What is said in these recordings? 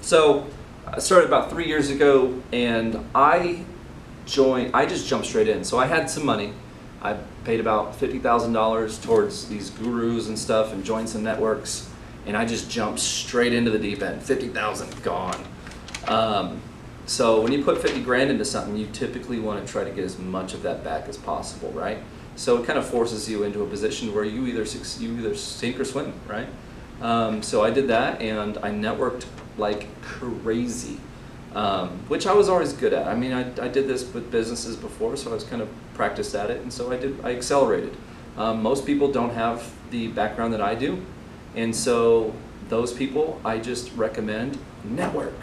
So I started about 3 years ago, and I just jumped straight in. So I had some money. I paid about $50,000 towards these gurus and stuff and joined some networks, and I just jumped straight into the deep end. 50,000 gone. So when you put 50 grand into something, you typically want to try to get as much of that back as possible, right? So it kind of forces you into a position where you either sink or swim, right? So I did that, and I networked like crazy, which I was always good at. I mean, I did this with businesses before, so I was kind of practiced at it, and so I accelerated. Most people don't have the background that I do, and so those people, I just recommend network,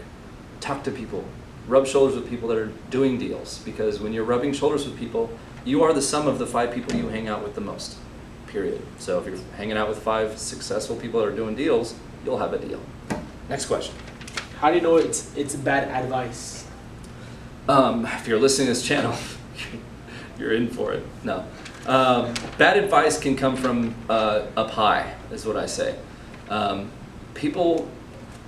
talk to people, rub shoulders with people that are doing deals, because when you're rubbing shoulders with people, you are the sum of the 5 people you hang out with the most, period. So if you're hanging out with 5 successful people that are doing deals, you'll have a deal. Next question. How do you know it's bad advice? If you're listening to this channel, you're in for it. No. Bad advice can come from up high, is what I say. People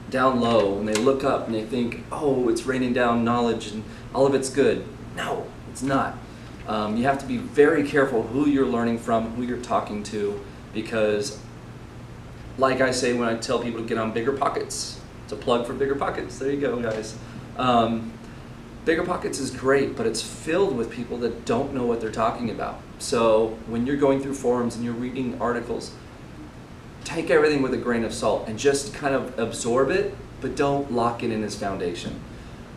down low, when they look up and they think, oh, it's raining down knowledge and all of it's good. No, it's not. You have to be very careful who you're learning from, who you're talking to, because like I say when I tell people to get on Bigger Pockets, it's a plug for Bigger Pockets. There you go, guys. Bigger Pockets is great, but it's filled with people that don't know what they're talking about. So when you're going through forums and you're reading articles, take everything with a grain of salt and just kind of absorb it, but don't lock it in as foundation.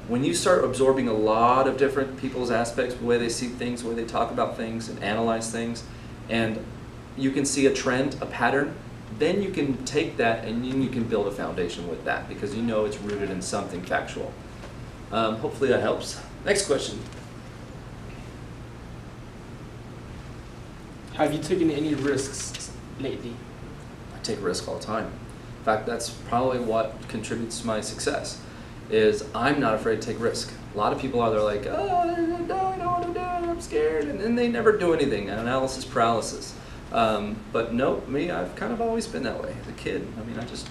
When you start absorbing a lot of different people's aspects, the way they see things, the way they talk about things and analyze things, and you can see a trend, a pattern, then you can take that and you can build a foundation with that, because you know it's rooted in something factual. Hopefully that helps. Next question. Have you taken any risks lately? I take risks all the time. In fact, that's probably what contributes to my success, is I'm not afraid to take risk. A lot of people are, they're like, oh, I don't know what to do, I'm scared, and then they never do anything, analysis paralysis. But no, me, I've kind of always been that way as a kid. I mean, I just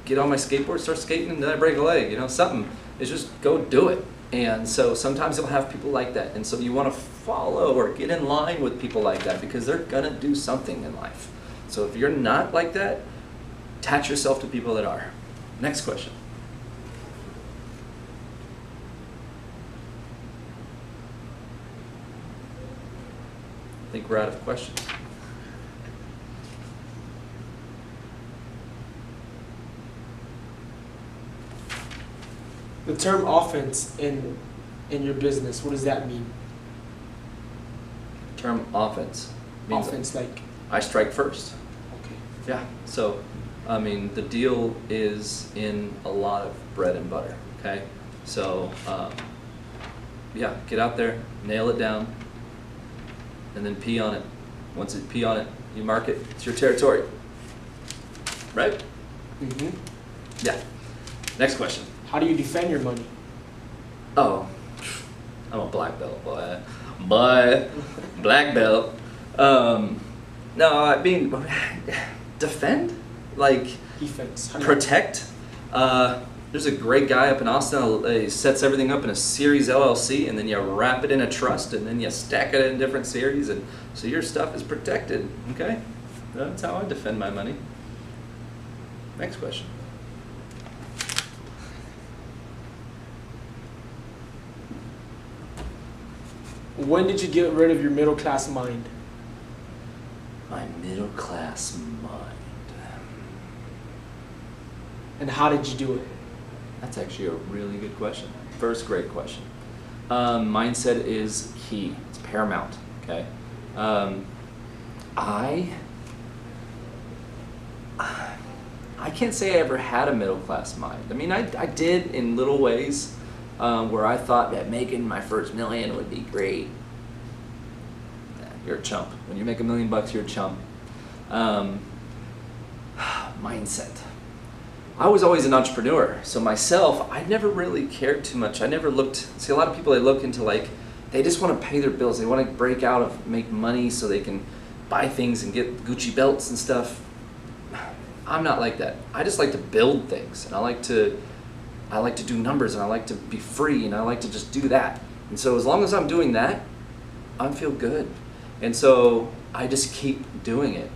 get on my skateboard, start skating, and then I break a leg, something. It's just go do it. And so sometimes you'll have people like that, and so you want to follow or get in line with people like that, because they're gonna do something in life. So if you're not like that, attach yourself to people that are. Next question. I think we're out of questions. The term offense in your business, what does that mean? Term offense means offense, like I strike first. okay. Yeah. So, I mean, the deal is in a lot of bread and butter. Okay. So, yeah, get out there, nail it down, and then pee on it. Once you pee on it, you mark it. It's your territory. Right? Mm-hmm. Yeah. Next question. How do you defend your money? Oh, I'm a black belt, boy. Black belt. No, I mean, defend? Like, Defense. protect? There's a great guy up in Austin, he sets everything up in a series LLC, and then you wrap it in a trust, and then you stack it in different series, and so your stuff is protected, okay? That's how I defend my money. Next question. When did you get rid of your middle class mind? My middle class mind. And how did you do it? That's actually a really good question. First, great question. Mindset is key. It's paramount. Okay. I can't say I ever had a middle class mind. I mean, I did in little ways, where I thought that making my first $1 million would be great. You're a chump. When you make $1 million, you're a chump. Mindset. I was always an entrepreneur, so myself, I never really cared too much. I never looked, see a lot of people, they look into like, they just want to pay their bills. They want to break out of, make money so they can buy things and get Gucci belts and stuff. I'm not like that. I just like to build things, and I like to I like to do numbers, and I like to be free, and I like to just do that. And so as long as I'm doing that, I feel good. And so I just keep doing it.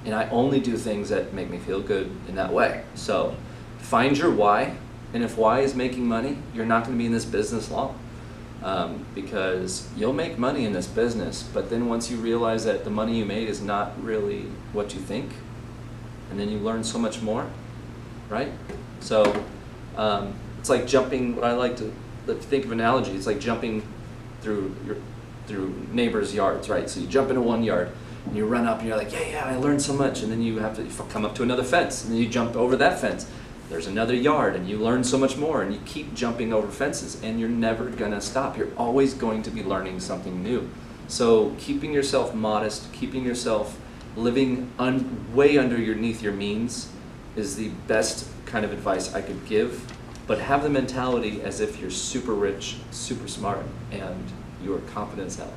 And I only do things that make me feel good in that way. So find your why. And if why is making money, you're not going to be in this business long. Because you'll make money in this business, but then once you realize that the money you made is not really what you think, and then you learn so much more, right? So it's like jumping. I like to think of an analogy. It's like jumping through neighbors' yards, right? So you jump into one yard, and you run up, and you're like, yeah, I learned so much, and then you have to come up to another fence, and then you jump over that fence. There's another yard, and you learn so much more, and you keep jumping over fences, and you're never gonna stop. You're always going to be learning something new. So keeping yourself modest, keeping yourself living way underneath your means is the best kind of advice I could give. But have the mentality as if you're super rich, super smart, and you are confident as hell.